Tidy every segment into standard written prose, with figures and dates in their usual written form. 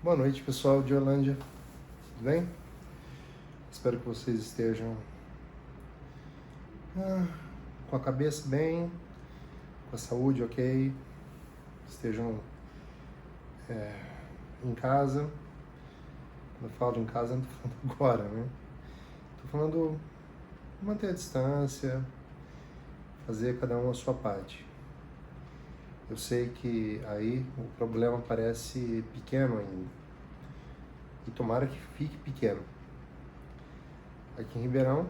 Boa noite, pessoal de Orlândia. Tudo bem? Espero que vocês estejam com a cabeça bem, com a saúde ok, estejam em casa. Quando eu falo em casa, não estou falando agora, né? Estou falando manter a distância, fazer cada um a sua parte. Eu sei que aí o problema parece pequeno ainda, e tomara que fique pequeno. Aqui em Ribeirão,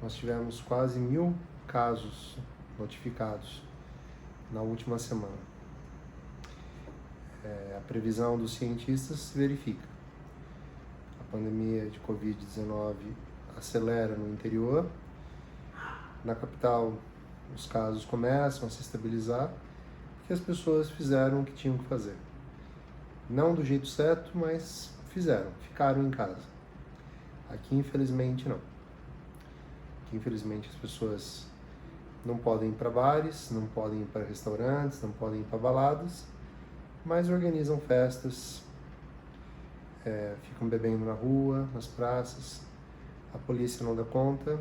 nós tivemos quase 1.000 casos notificados na última semana. A previsão dos cientistas se verifica. A pandemia de Covid-19 acelera no interior. Na capital, os casos começam a se estabilizar, porque as pessoas fizeram o que tinham que fazer. Não do jeito certo, mas ficaram em casa. Aqui, infelizmente, não. Aqui, infelizmente, as pessoas não podem ir para bares, não podem ir para restaurantes, não podem ir para baladas, mas organizam festas, ficam bebendo na rua, nas praças. A polícia não dá conta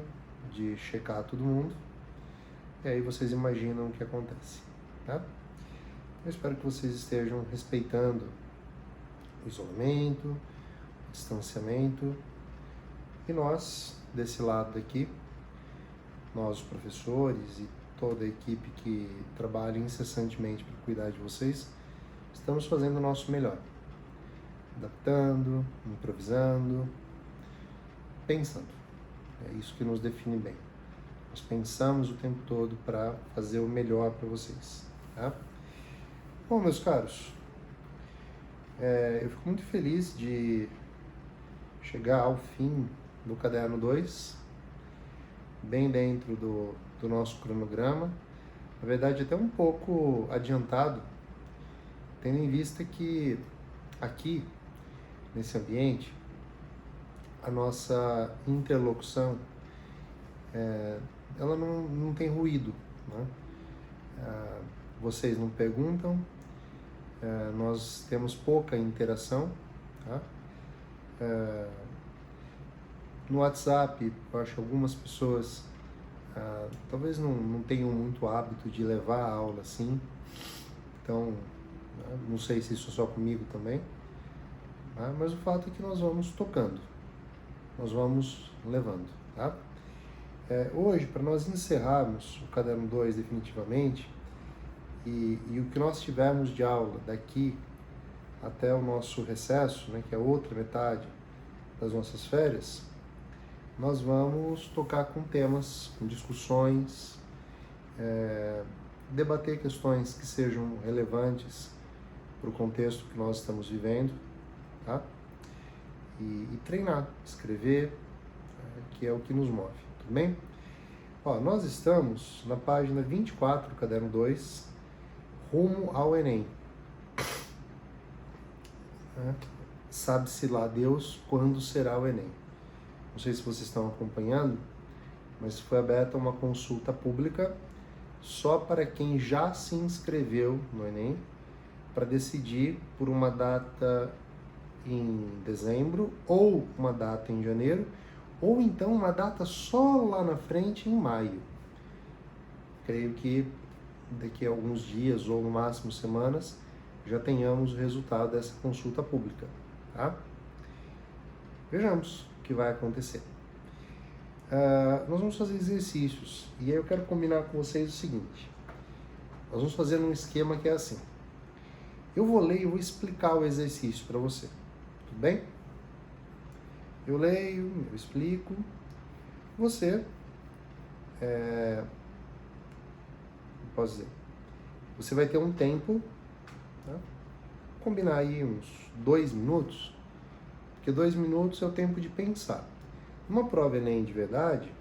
de checar todo mundo, e aí vocês imaginam o que acontece, tá? Eu espero que vocês estejam respeitando o isolamento, o distanciamento, e nós, desse lado daqui, nós, os professores e toda a equipe que trabalha incessantemente para cuidar de vocês, estamos fazendo o nosso melhor, adaptando, improvisando, pensando. É isso que nos define bem. Nós pensamos o tempo todo para fazer o melhor para vocês, tá? Bom, meus caros, eu fico muito feliz de chegar ao fim do Caderno 2, bem dentro do nosso cronograma. Na verdade, até um pouco adiantado, tendo em vista que aqui, nesse ambiente, a nossa interlocução, ela não tem ruído, né? Vocês não perguntam, nós temos pouca interação, tá? No WhatsApp, eu acho que algumas pessoas talvez não tenham muito hábito de levar a aula assim, então não sei se isso é só comigo também, mas o fato é que nós vamos tocando, nós vamos levando, tá? Hoje, para nós encerrarmos o Caderno 2 definitivamente, e o que nós tivermos de aula daqui até o nosso recesso, né, que é a outra metade das nossas férias, nós vamos tocar com temas, com discussões, debater questões que sejam relevantes para o contexto que nós estamos vivendo, tá? E treinar, escrever, que é o que nos move, tudo bem? Ó, nós estamos na página 24 do Caderno 2, rumo ao Enem. Sabe-se lá Deus quando será o Enem. Não sei se vocês estão acompanhando, mas foi aberta uma consulta pública só para quem já se inscreveu no Enem, para decidir por uma data em dezembro, ou uma data em janeiro, ou então uma data só lá na frente em maio. Creio que daqui a alguns dias, ou no máximo semanas, já tenhamos o resultado dessa consulta pública, tá? Vejamos o que vai acontecer. Nós vamos fazer exercícios, e aí eu quero combinar com vocês o seguinte: nós vamos fazer um esquema que é assim. Eu vou ler e vou explicar o exercício para você, tudo bem? Eu leio, eu explico, você, posso dizer, você vai ter um tempo, tá? Combinar aí uns 2 minutos, porque 2 minutos é o tempo de pensar. Numa prova Enem de verdade,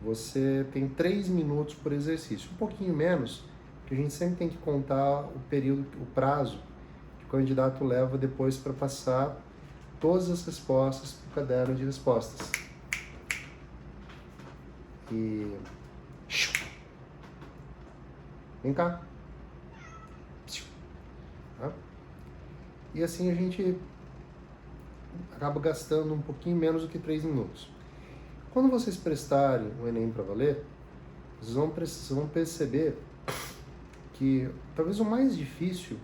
você tem 3 minutos por exercício, um pouquinho menos, porque a gente sempre tem que contar o período, o prazo que o candidato leva depois para passar todas as respostas para o caderno de respostas. E vem cá. Tá? e assim a gente acaba gastando um pouquinho menos do que 3 minutos. Quando vocês prestarem o Enem para valer, vocês vão perceber que talvez o mais difícil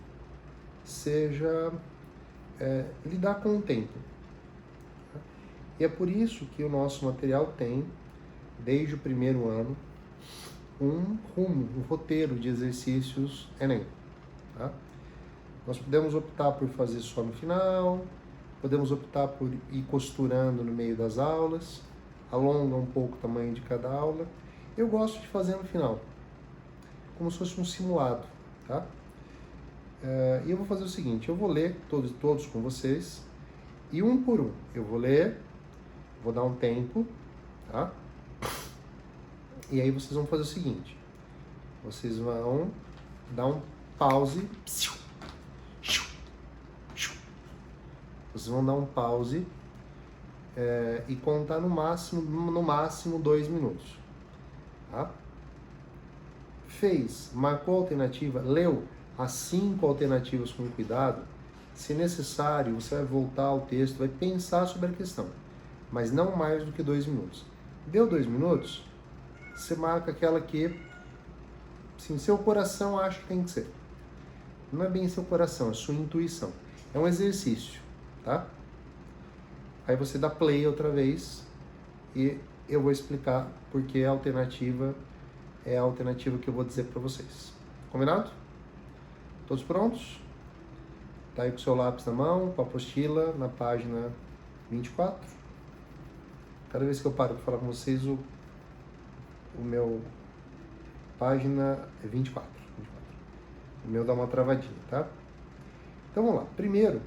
seja lidar com o tempo. E é por isso que o nosso material tem, desde o primeiro ano, um roteiro de exercícios Enem. Tá? Nós podemos optar por fazer só no final, podemos optar por ir costurando no meio das aulas, alonga um pouco o tamanho de cada aula. Eu gosto de fazer no final, como se fosse um simulado. Tá? E eu vou fazer o seguinte, eu vou ler todos com vocês, e um por um. Eu vou ler, vou dar um tempo, tá? E aí vocês vão fazer o seguinte, vocês vão dar um pause, vocês vão dar um pause e contar no máximo 2 minutos, tá? Marcou a alternativa, leu as 5 alternativas com cuidado. Se necessário, você vai voltar ao texto, vai pensar sobre a questão, mas não mais do que 2 minutos. Deu 2 minutos, você marca aquela que, assim, seu coração acha que tem que ser. Não é bem seu coração, é sua intuição. É um exercício, tá? Aí você dá play outra vez e eu vou explicar porque a alternativa é a alternativa que eu vou dizer para vocês. Combinado? Todos prontos? Tá aí com o seu lápis na mão, com a apostila na página 24. Cada vez que eu paro para falar com vocês, o meu página é 24. O meu dá uma travadinha, tá? Então vamos lá. Primeiro,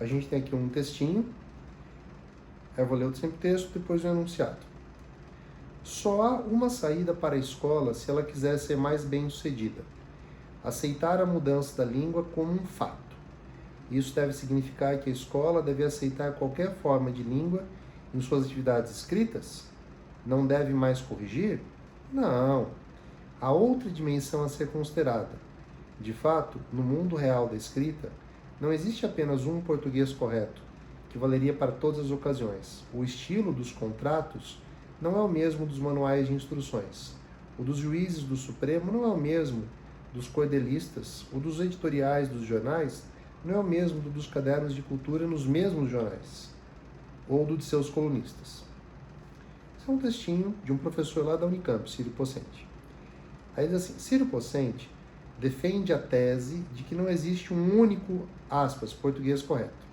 a gente tem aqui um textinho. Eu vou ler sempre o texto, depois o enunciado. Só há uma saída para a escola se ela quiser ser mais bem-sucedida. Aceitar a mudança da língua como um fato. Isso deve significar que a escola deve aceitar qualquer forma de língua em suas atividades escritas? Não deve mais corrigir? Não. Há outra dimensão a ser considerada. De fato, no mundo real da escrita, não existe apenas um português correto, que valeria para todas as ocasiões. O estilo dos contratos não é o mesmo dos manuais de instruções. O dos juízes do Supremo não é o mesmo dos cordelistas. O dos editoriais dos jornais não é o mesmo do dos cadernos de cultura nos mesmos jornais, ou do de seus colunistas. Esse é um textinho de um professor lá da Unicamp, Ciro Pocente. Aí diz assim, Ciro Pocente defende a tese de que não existe um único, aspas, português correto.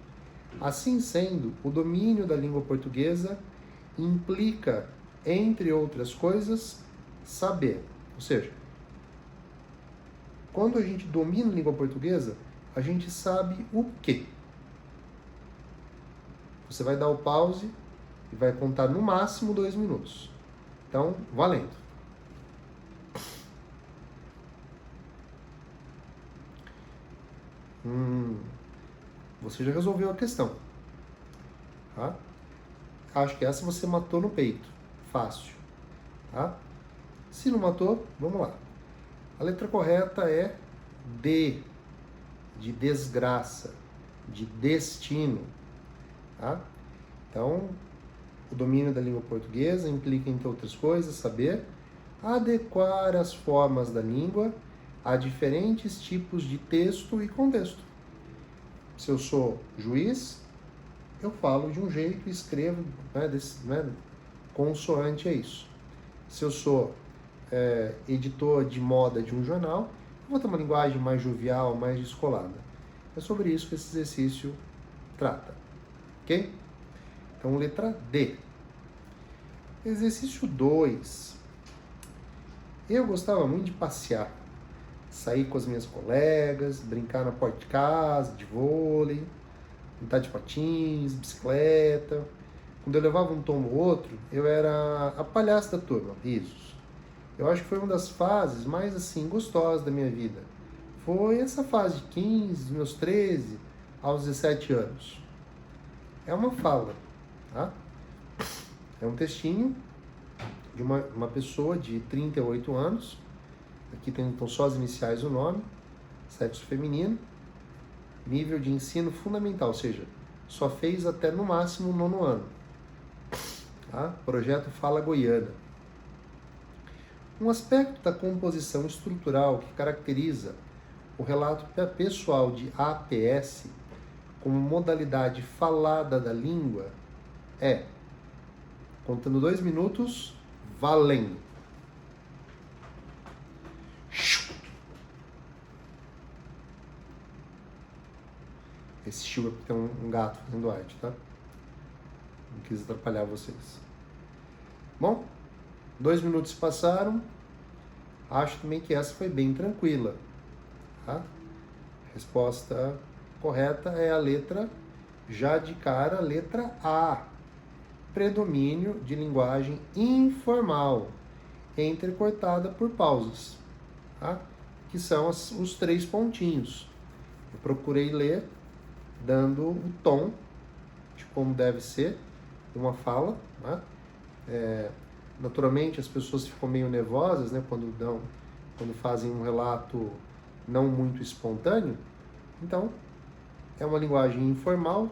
Assim sendo, o domínio da língua portuguesa implica, entre outras coisas, saber. Ou seja, quando a gente domina a língua portuguesa, a gente sabe o quê? Você vai dar o pause e vai contar no máximo 2 minutos. Então, valendo. Você já resolveu a questão. Tá? Acho que essa você matou no peito. Fácil. Tá? Se não matou, vamos lá. A letra correta é D, de desgraça, de destino. Tá? Então, o domínio da língua portuguesa implica, entre outras coisas, saber adequar as formas da língua a diferentes tipos de texto e contexto. Se eu sou juiz, eu falo de um jeito e escrevo consoante a isso. Se eu sou editor de moda de um jornal, eu vou ter uma linguagem mais jovial, mais descolada. É sobre isso que esse exercício trata. Ok? Então, letra D. Exercício 2. Eu gostava muito de passear. Sair com as minhas colegas, brincar na porta de casa, de vôlei, andar de patins, bicicleta. Quando eu levava um tombo ou outro, eu era a palhaça da turma, risos. Eu acho que foi uma das fases mais assim gostosas da minha vida. Foi essa fase de 15, dos meus 13 aos 17 anos. É uma fala, tá? É um textinho de uma pessoa de 38 anos. Aqui tem então só as iniciais do nome, sexo feminino. nível de ensino fundamental, ou seja, só fez até no máximo o 9º ano. Tá? Projeto Fala Goiana. Um aspecto da composição estrutural que caracteriza o relato pessoal de APS como modalidade falada da língua é, contando 2 minutos, valendo. Esse chiu é porque tem um gato fazendo arte, tá? Não quis atrapalhar vocês. Bom, 2 minutos se passaram. Acho também que essa foi bem tranquila. Tá? A resposta correta é a letra, já de cara, a letra A. Predomínio de linguagem informal, entrecortada por pausas, tá? Que são os 3 pontinhos. Eu procurei ler dando o tom de como deve ser uma fala, né? Naturalmente as pessoas ficam meio nervosas, né, quando fazem um relato não muito espontâneo. Então é uma linguagem informal,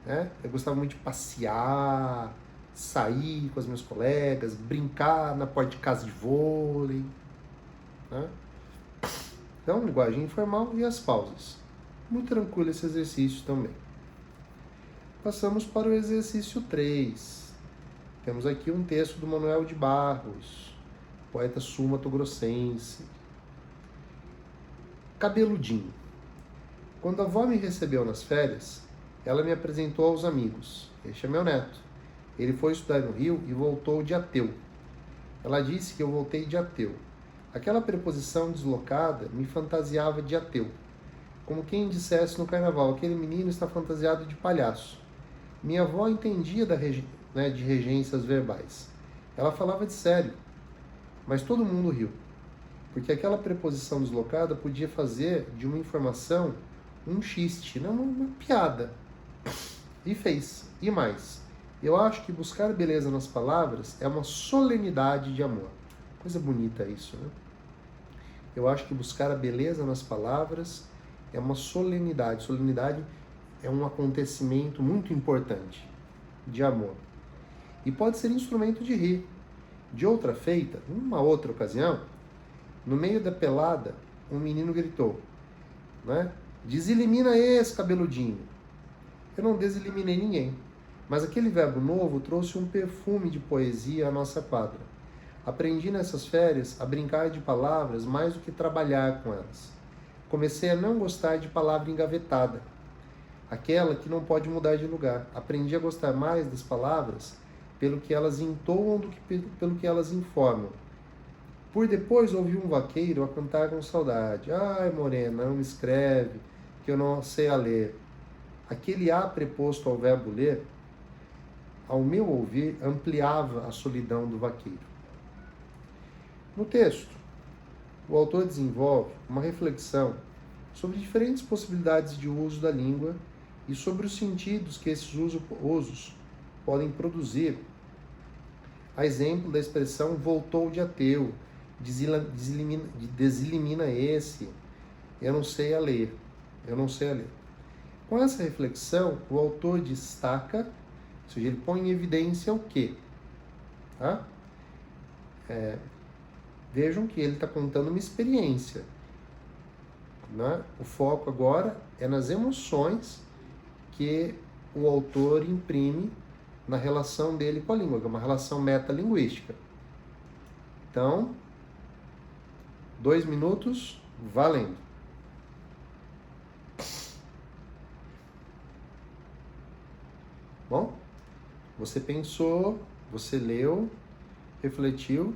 né? Eu gostava muito de passear, sair com os meus colegas, brincar na porta de casa de vôlei, né? Então, linguagem informal e as pausas. Muito tranquilo esse exercício também. Passamos para o exercício 3. Temos aqui um texto do Manuel de Barros, poeta sul-mato-grossense. Cabeludinho. Quando a avó me recebeu nas férias, ela me apresentou aos amigos. Este é meu neto. Ele foi estudar no Rio e voltou de ateu. Ela disse que eu voltei de ateu. Aquela preposição deslocada me fantasiava de ateu. Como quem dissesse no carnaval, aquele menino está fantasiado de palhaço. Minha avó entendia de regências verbais. Ela falava de sério, mas todo mundo riu, porque aquela preposição deslocada podia fazer de uma informação um xiste, não uma piada. E fez. E mais, eu acho que buscar beleza nas palavras é uma solenidade de amor. Coisa bonita isso, né? Eu acho que buscar a beleza nas palavras é uma solenidade. Solenidade é um acontecimento muito importante de amor. E pode ser instrumento de rir. De outra feita, numa outra ocasião, no meio da pelada, um menino gritou, né? Deselimina esse cabeludinho. Eu não deseliminei ninguém, mas aquele verbo novo trouxe um perfume de poesia à nossa quadra. Aprendi nessas férias a brincar de palavras mais do que trabalhar com elas. Comecei a não gostar de palavra engavetada, aquela que não pode mudar de lugar. Aprendi a gostar mais das palavras pelo que elas entoam do que pelo que elas informam. Por depois ouvi um vaqueiro a cantar com saudade. Ai, morena, não me escreve, que eu não sei a ler. Aquele A preposto ao verbo ler, ao meu ouvir, ampliava a solidão do vaqueiro. No texto, o autor desenvolve uma reflexão sobre diferentes possibilidades de uso da língua e sobre os sentidos que esses usos podem produzir. A exemplo da expressão voltou de ateu, deselimina esse, eu não sei a ler. Com essa reflexão, o autor destaca, ou seja, ele põe em evidência o quê? Tá? Vejam que ele está contando uma experiência. Né? O foco agora é nas emoções que o autor imprime na relação dele com a língua, que é uma relação metalinguística. Então, 2 minutos, valendo. Bom, você pensou, você leu, refletiu,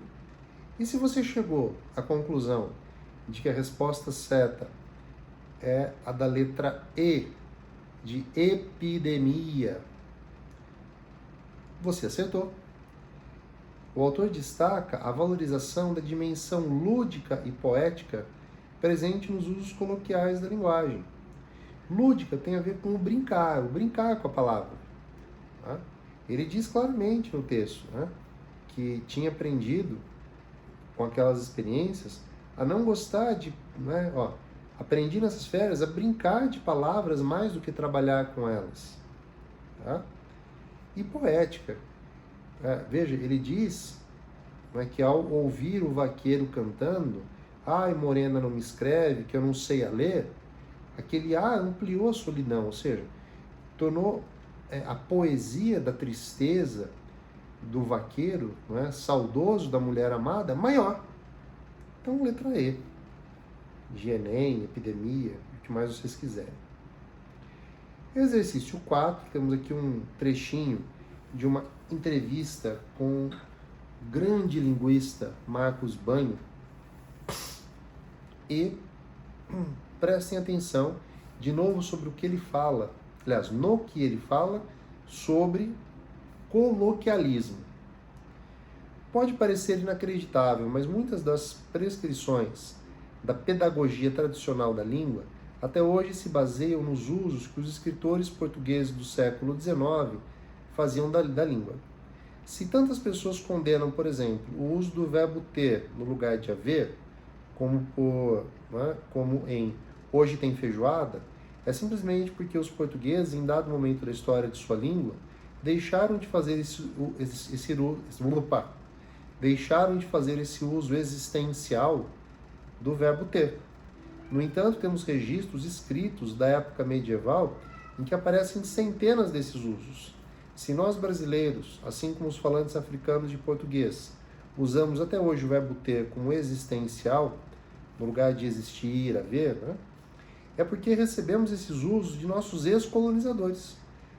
e se você chegou à conclusão de que a resposta certa é a da letra E, de epidemia, você acertou. O autor destaca a valorização da dimensão lúdica e poética presente nos usos coloquiais da linguagem. Lúdica tem a ver com o brincar com a palavra. Tá? Ele diz claramente no texto, né, que tinha aprendido com aquelas experiências a não gostar de... Aprendi nessas férias a brincar de palavras mais do que trabalhar com elas. Tá? E poética. Veja, ele diz, né, que ao ouvir o vaqueiro cantando, ai, morena não me escreve, que eu não sei a ler, aquele ampliou a solidão, ou seja, tornou a poesia da tristeza do vaqueiro, né, saudoso da mulher amada, maior. Então, letra E. De Enem, epidemia, o que mais vocês quiserem. Exercício 4, temos aqui um trechinho de uma entrevista com o grande linguista Marcos Banho. E prestem atenção de novo sobre o que ele fala, aliás, no que ele fala sobre coloquialismo. Pode parecer inacreditável, mas muitas das prescrições da pedagogia tradicional da língua até hoje se baseiam nos usos que os escritores portugueses do século XIX faziam da língua. Se tantas pessoas condenam, por exemplo, o uso do verbo ter no lugar de haver, como em hoje tem feijoada, é simplesmente porque os portugueses, em dado momento da história de sua língua, deixaram de fazer esse uso existencial do verbo ter. No entanto, temos registros escritos da época medieval em que aparecem centenas desses usos. Se nós brasileiros, assim como os falantes africanos de português, usamos até hoje o verbo ter como existencial, no lugar de existir, haver, né? É porque recebemos esses usos de nossos ex-colonizadores.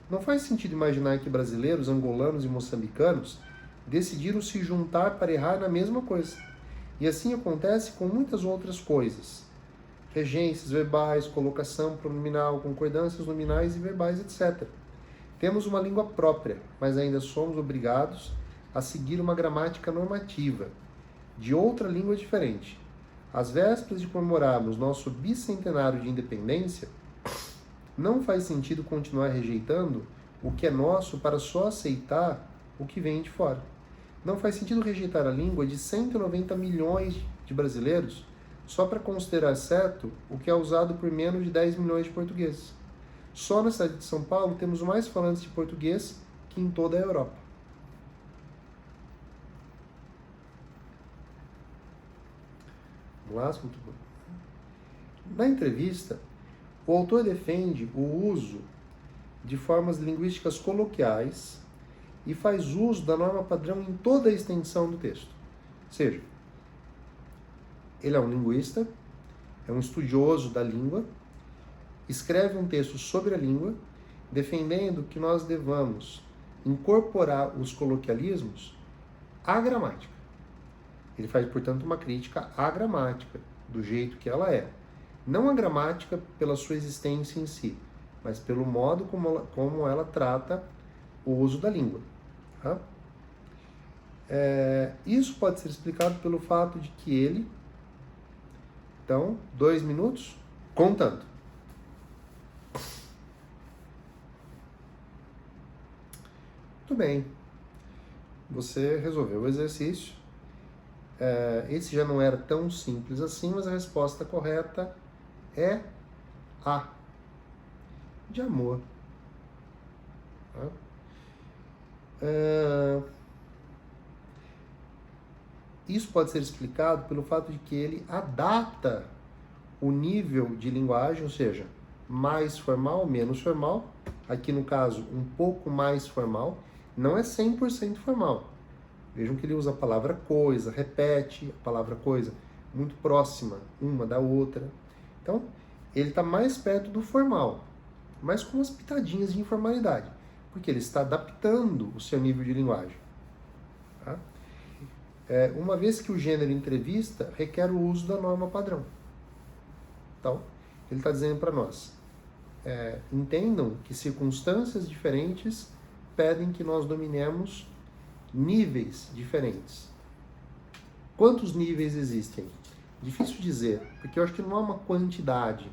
Não faz sentido imaginar que brasileiros, angolanos e moçambicanos decidiram se juntar para errar na mesma coisa. E assim acontece com muitas outras coisas. Regências verbais, colocação pronominal, concordâncias nominais e verbais, etc. Temos uma língua própria, mas ainda somos obrigados a seguir uma gramática normativa, de outra língua diferente. Às vésperas de comemorarmos nosso bicentenário de independência, não faz sentido continuar rejeitando o que é nosso para só aceitar o que vem de fora. Não faz sentido rejeitar a língua de 190 milhões de brasileiros só para considerar certo o que é usado por menos de 10 milhões de portugueses. Só na cidade de São Paulo temos mais falantes de português que em toda a Europa. Vamos lá, muito bom. Na entrevista, o autor defende o uso de formas linguísticas coloquiais e faz uso da norma padrão em toda a extensão do texto. Ou seja, ele é um linguista, é um estudioso da língua, escreve um texto sobre a língua, defendendo que nós devamos incorporar os coloquialismos à gramática. Ele faz, portanto, uma crítica à gramática, do jeito que ela é. Não a gramática pela sua existência em si, mas pelo modo como ela trata o uso da língua. Tá? Isso pode ser explicado pelo fato de que ele... Então, 2 minutos, contando. Muito bem. Você resolveu o exercício. Esse já não era tão simples assim, mas a resposta correta é A. De amor. Tá? Isso pode ser explicado pelo fato de que ele adapta o nível de linguagem, ou seja, mais formal, menos formal. Aqui no caso, um pouco mais formal. Não é 100% formal. Vejam que ele usa a palavra coisa, repete a palavra coisa, muito próxima uma da outra. Então, ele está mais perto do formal, mas com umas pitadinhas de informalidade, porque ele está adaptando o seu nível de linguagem. Tá? Uma vez que o gênero entrevista requer o uso da norma padrão. Então, ele está dizendo para nós, entendam que circunstâncias diferentes pedem que nós dominemos níveis diferentes. Quantos níveis existem? Difícil dizer, porque eu acho que não é uma quantidade,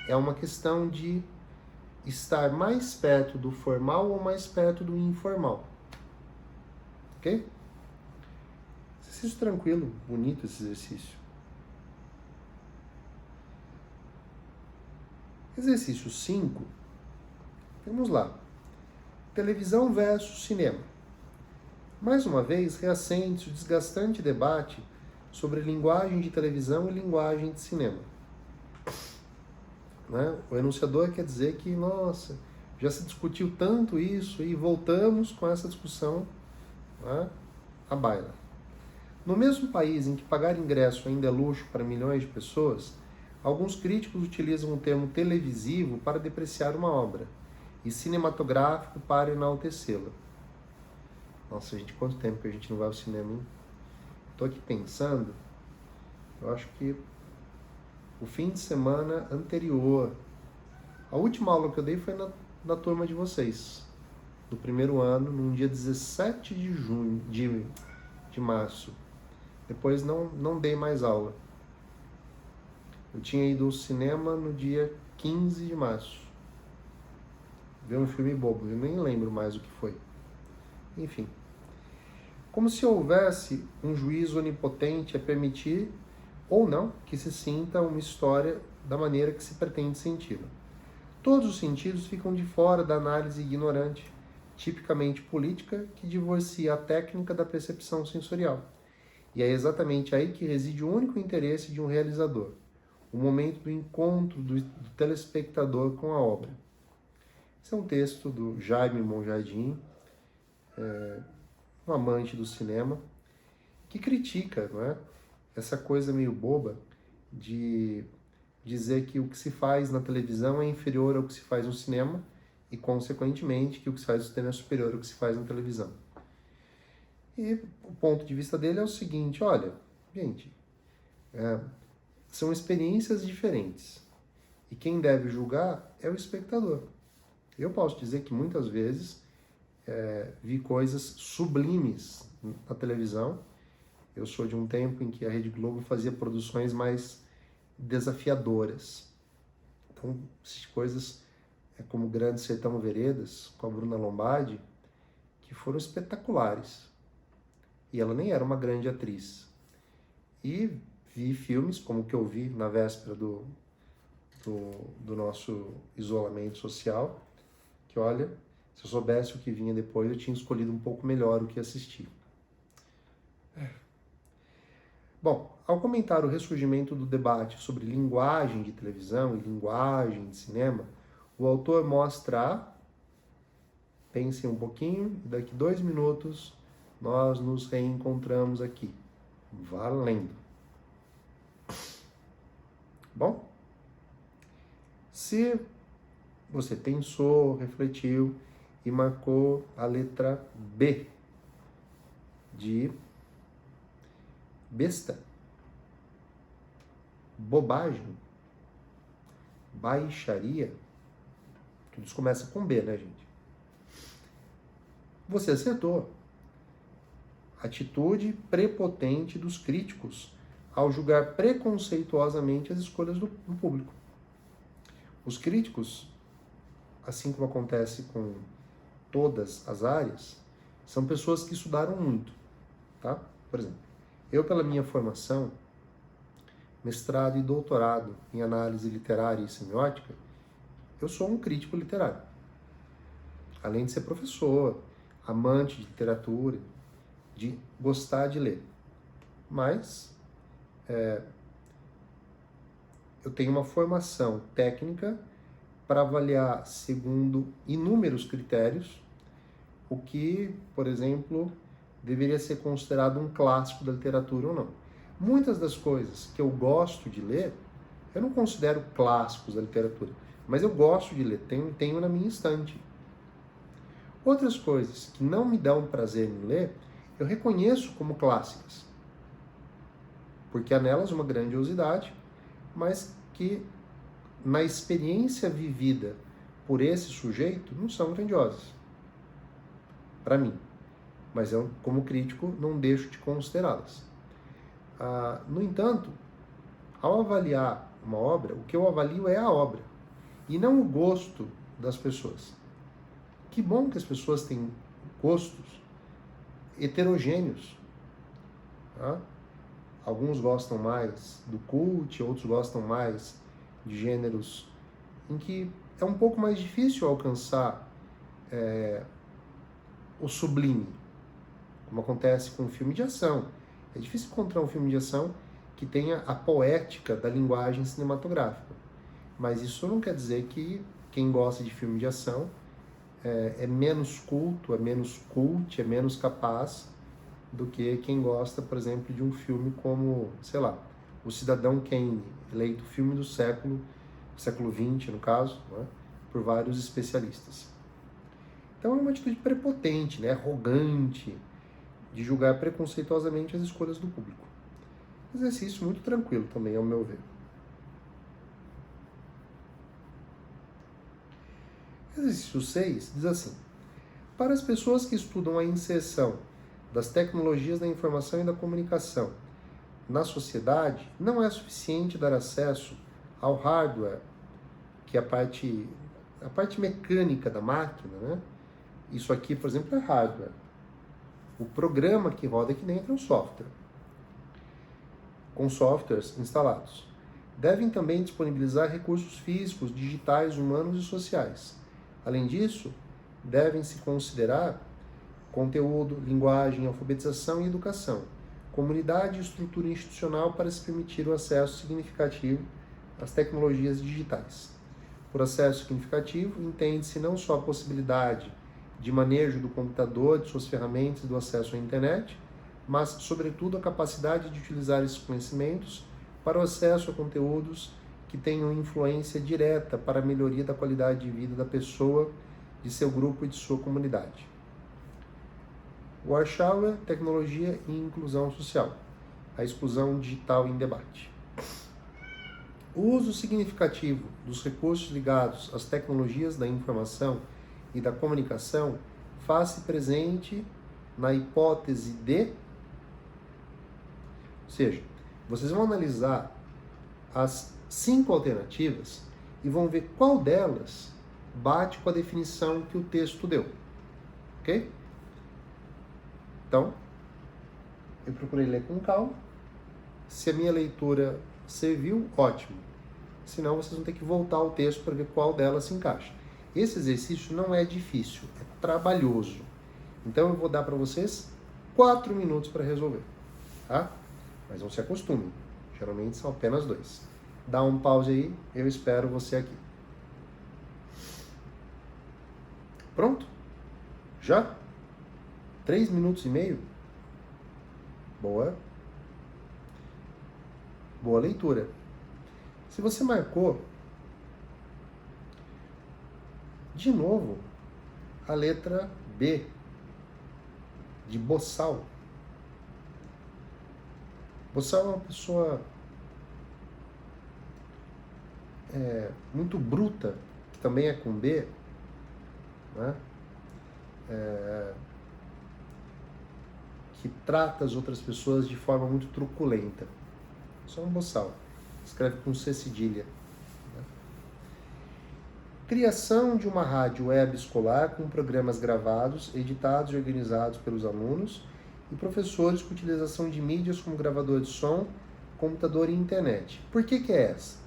é uma questão de estar mais perto do formal ou mais perto do informal. Ok? Exercício tranquilo, bonito esse exercício. Exercício 5. Vamos lá. Televisão versus cinema. Mais uma vez, reacende-se o desgastante debate sobre linguagem de televisão e linguagem de cinema. Né? O enunciador quer dizer que, nossa, já se discutiu tanto isso e voltamos com essa discussão, né, à baila. No mesmo país em que pagar ingresso ainda é luxo para milhões de pessoas, alguns críticos utilizam o termo televisivo para depreciar uma obra e cinematográfico para enaltecê-la. Nossa, gente, quanto tempo que a gente não vai ao cinema, hein? Tô aqui pensando, eu acho que o fim de semana anterior, a última aula que eu dei foi na turma de vocês, do primeiro ano, num dia 17 de março. Depois não dei mais aula. Eu tinha ido ao cinema no dia 15 de março. Ver um filme bobo, eu nem lembro mais o que foi. Enfim. Como se houvesse um juízo onipotente a permitir, ou não, que se sinta uma história da maneira que se pretende senti-la. Todos os sentidos ficam de fora da análise ignorante, tipicamente política, que divorcia a técnica da percepção sensorial. E é exatamente aí que reside o único interesse de um realizador, o momento do encontro do telespectador com a obra. Esse é um texto do Jaime Monjardim, um amante do cinema, que critica, não é, essa coisa meio boba de dizer que o que se faz na televisão é inferior ao que se faz no cinema e, consequentemente, que o que se faz no cinema é superior ao que se faz na televisão. E o ponto de vista dele é o seguinte, olha, gente, são experiências diferentes e quem deve julgar é o espectador. Eu posso dizer que muitas vezes vi coisas sublimes na televisão. Eu sou de um tempo em que a Rede Globo fazia produções mais desafiadoras. Então, coisas como Grande Sertão Veredas, com a Bruna Lombardi, que foram espetaculares. E ela nem era uma grande atriz. E vi filmes, como o que eu vi na véspera do nosso isolamento social, que olha, se eu soubesse o que vinha depois, eu tinha escolhido um pouco melhor o que assistir. Bom, ao comentar o ressurgimento do debate sobre linguagem de televisão e linguagem de cinema, o autor mostra, pensem um pouquinho, e daqui 2 minutos nós nos reencontramos aqui. Valendo! Bom, se você pensou, refletiu e marcou a letra B de besta, bobagem, baixaria, tudo isso começa com B, né, gente? Você acertou. Atitude prepotente dos críticos ao julgar preconceituosamente as escolhas do público. Os críticos, assim como acontece com todas as áreas, são pessoas que estudaram muito, tá? Por exemplo, eu, pela minha formação, mestrado e doutorado em análise literária e semiótica, eu sou um crítico literário. Além de ser professor, amante de literatura, de gostar de ler. Mas eu tenho uma formação técnica para avaliar, segundo inúmeros critérios, o que, por exemplo, deveria ser considerado um clássico da literatura ou não. Muitas das coisas que eu gosto de ler, eu não considero clássicos da literatura, mas eu gosto de ler, tenho na minha estante. Outras coisas que não me dão prazer em ler, eu reconheço como clássicas, porque há nelas uma grandiosidade, mas que na experiência vivida por esse sujeito não são grandiosas, para mim. Mas eu, como crítico, não deixo de considerá-las. No entanto, ao avaliar uma obra, o que eu avalio é a obra, e não o gosto das pessoas. Que bom que as pessoas têm gostos heterogêneos. Tá? Alguns gostam mais do cult, outros gostam mais de gêneros em que é um pouco mais difícil alcançar o sublime, como acontece com um filme de ação. É difícil encontrar um filme de ação que tenha a poética da linguagem cinematográfica. Mas isso não quer dizer que quem gosta de filme de ação é menos culto, é menos cult, é menos capaz do que quem gosta, por exemplo, de um filme como, sei lá, O Cidadão Kane, eleito filme do século XX, no caso, né, por vários especialistas. Então é uma atitude prepotente, né, arrogante, de julgar preconceituosamente as escolhas do público. Exercício muito tranquilo também, ao meu ver. Exercício 6 diz assim: para as pessoas que estudam a inserção das tecnologias da informação e da comunicação na sociedade, não é suficiente dar acesso ao hardware, que é a parte mecânica da máquina, né? Isso aqui, por exemplo, é hardware. O programa que roda aqui dentro é um software, com softwares instalados. Devem também disponibilizar recursos físicos, digitais, humanos e sociais. Além disso, devem-se considerar conteúdo, linguagem, alfabetização e educação, comunidade e estrutura institucional para se permitir o acesso significativo às tecnologias digitais. Por acesso significativo, entende-se não só a possibilidade de manejo do computador, de suas ferramentas e do acesso à internet, mas, sobretudo, a capacidade de utilizar esses conhecimentos para o acesso a conteúdos que tenham influência direta para a melhoria da qualidade de vida da pessoa, de seu grupo e de sua comunidade. Warshauer, Tecnologia e Inclusão Social. A exclusão digital em debate. O uso significativo dos recursos ligados às tecnologias da informação e da comunicação faz-se presente na hipótese de... Ou seja, vocês vão analisar as 5 alternativas e vão ver qual delas bate com a definição que o texto deu. Ok? Então, eu procurei ler com calma. Se a minha leitura serviu, ótimo. Senão, vocês vão ter que voltar ao texto para ver qual delas se encaixa. Esse exercício não é difícil, é trabalhoso. Então, eu vou dar para vocês 4 minutos para resolver. Tá? Mas não se acostumem. Geralmente são apenas 2. Dá um pause aí, eu espero você aqui. Pronto? Já? 3 minutos e meio? Boa. Boa leitura. Se você marcou, de novo, a letra B, de boçal. Boçal é uma pessoa muito bruta, que também é com B, né? Que trata as outras pessoas de forma muito truculenta. Isso é um boçal. Escreve com C cedilha. Né? Criação de uma rádio web escolar com programas gravados, editados e organizados pelos alunos e professores com utilização de mídias como gravador de som, computador e internet. Por que é essa?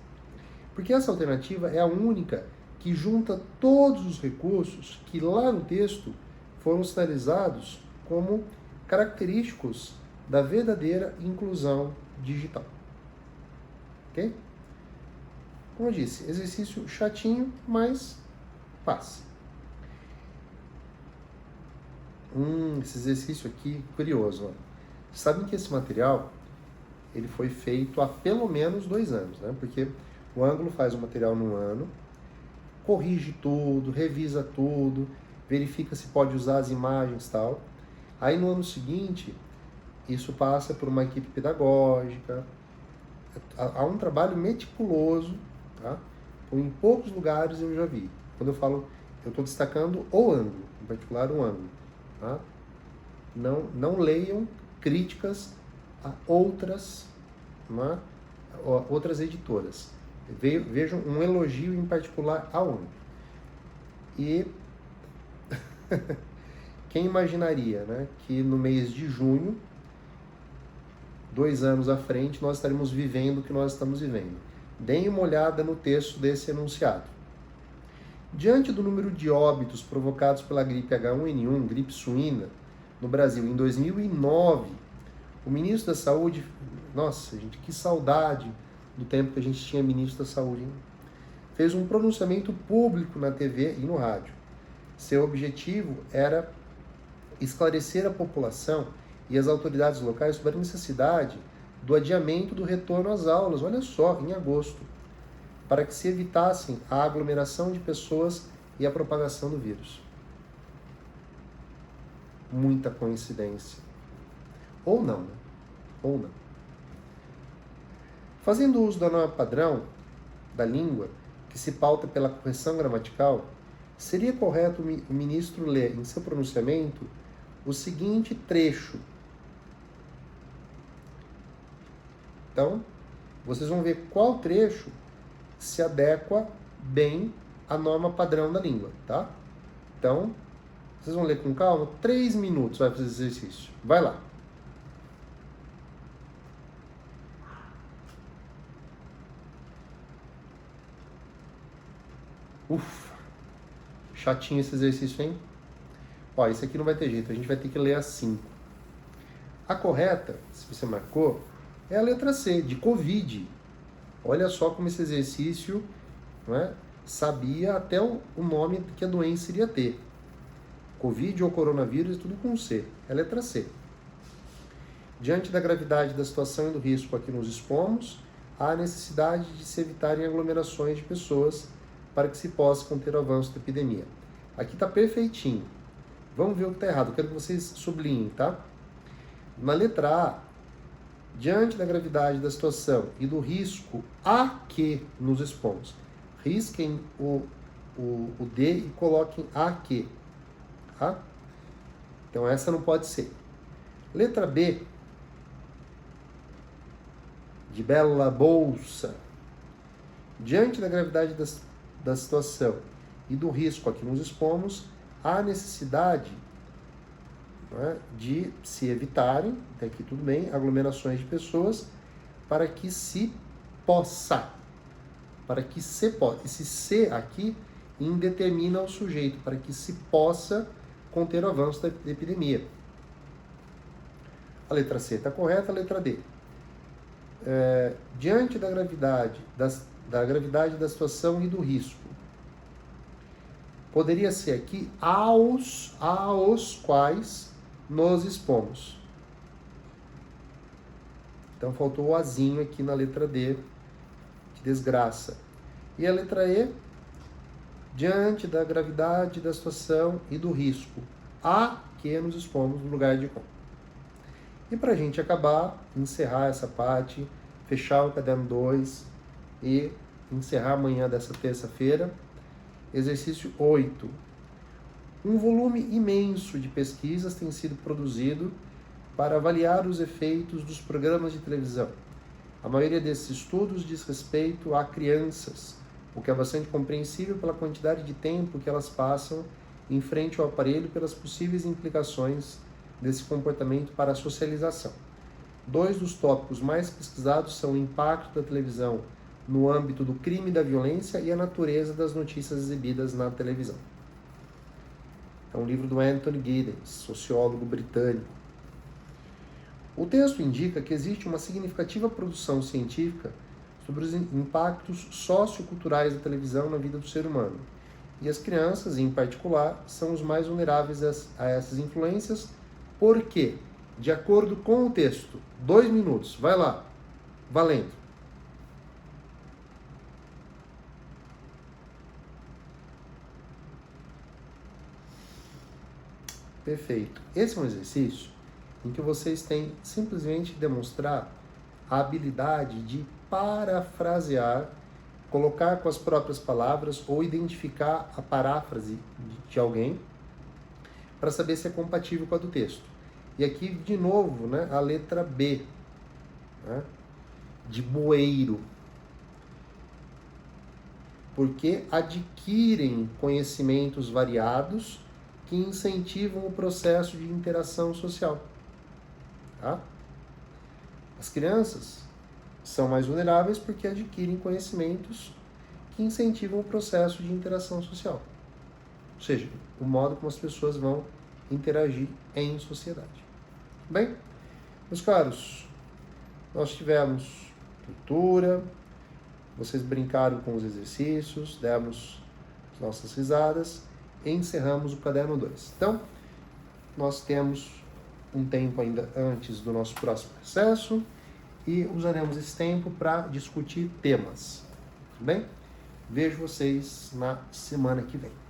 Porque essa alternativa é a única que junta todos os recursos que lá no texto foram sinalizados como característicos da verdadeira inclusão digital. Ok? Como eu disse, exercício chatinho, mas fácil. Esse exercício aqui, curioso. Ó. Sabem que esse material ele foi feito há pelo menos 2 anos, né? Porque o Ângulo faz o material num ano, corrige tudo, revisa tudo, verifica se pode usar as imagens e tal. Aí no ano seguinte, isso passa por uma equipe pedagógica. Há um trabalho meticuloso, tá? Em poucos lugares eu já vi. Quando eu falo, eu estou destacando o Ângulo, em particular o Ângulo. Tá? Não leiam críticas a outras, né? Outras editoras. Vejam um elogio em particular ao Ângulo. E quem imaginaria, né, que no mês de junho, 2 anos à frente, nós estaremos vivendo o que nós estamos vivendo. Deem uma olhada no texto desse enunciado. Diante do número de óbitos provocados pela gripe H1N1, gripe suína, no Brasil em 2009, o ministro da Saúde, nossa gente, que saudade do tempo que a gente tinha ministro da Saúde, hein? Fez um pronunciamento público na TV e no rádio. Seu objetivo era esclarecer a população e as autoridades locais sobre a necessidade do adiamento do retorno às aulas, olha só, em agosto, para que se evitassem a aglomeração de pessoas e a propagação do vírus. Muita coincidência. Ou não, né? Ou não. Fazendo uso da norma padrão da língua, que se pauta pela correção gramatical, seria correto o ministro ler em seu pronunciamento o seguinte trecho. Então, vocês vão ver qual trecho se adequa bem à norma padrão da língua, tá? Então, vocês vão ler com calma, 3 minutos vai fazer esse exercício. Vai lá. Ufa, chatinho esse exercício, hein? Ó, esse aqui não vai ter jeito, a gente vai ter que ler as 5. A correta, se você marcou, é a letra C, de Covid. Olha só como esse exercício, não é, sabia até o nome que a doença iria ter. Covid ou coronavírus, tudo com C. É a letra C. Diante da gravidade da situação e do risco a que nos expomos, há a necessidade de se evitarem aglomerações de pessoas para que se possa conter o avanço da epidemia. Aqui está perfeitinho. Vamos ver o que está errado. Eu quero que vocês sublinhem, tá? Na letra A, diante da gravidade da situação e do risco a que nos expomos, risquem o D e coloquem a que. Tá? Então essa não pode ser. Letra B, de Bela Bolsa. Diante da gravidade da situação e do risco a que nos expomos, há necessidade, né, de se evitarem, até aqui tudo bem, aglomerações de pessoas, para que se possa. Esse se aqui indetermina o sujeito, para que se possa conter o avanço da epidemia. A letra C está correta, a letra D. Diante da gravidade da situação e do risco, poderia ser aqui aos quais nos expomos. Então faltou o azinho aqui na letra D, que desgraça. E a letra E, diante da gravidade da situação e do risco a que nos expomos no lugar de com. E para a gente acabar, encerrar essa parte, fechar o caderno 2 e encerrar amanhã dessa terça-feira, exercício 8. Um volume imenso de pesquisas tem sido produzido para avaliar os efeitos dos programas de televisão. A maioria desses estudos diz respeito a crianças, o que é bastante compreensível pela quantidade de tempo que elas passam em frente ao aparelho, pelas possíveis implicações desse comportamento para a socialização. 2 dos tópicos mais pesquisados são o impacto da televisão no âmbito do crime e da violência e a natureza das notícias exibidas na televisão. É um livro do Anthony Giddens, sociólogo britânico. O texto indica que existe uma significativa produção científica sobre os impactos socioculturais da televisão na vida do ser humano. E as crianças, em particular, são os mais vulneráveis a essas influências, porque, de acordo com o texto, 2 minutos, vai lá, valendo. Perfeito. Esse é um exercício em que vocês têm simplesmente que demonstrar a habilidade de parafrasear, colocar com as próprias palavras ou identificar a paráfrase de alguém para saber se é compatível com a do texto. E aqui, de novo, né, a letra B, né, de bueiro. Porque adquirem conhecimentos variados que incentivam o processo de interação social. Tá? As crianças são mais vulneráveis porque adquirem conhecimentos que incentivam o processo de interação social. Ou seja, o modo como as pessoas vão interagir em sociedade. Bem, meus caros, nós tivemos leitura, vocês brincaram com os exercícios, demos as nossas risadas e encerramos o caderno 2. Então, nós temos um tempo ainda antes do nosso próximo recesso e usaremos esse tempo para discutir temas. Tudo bem? Vejo vocês na semana que vem.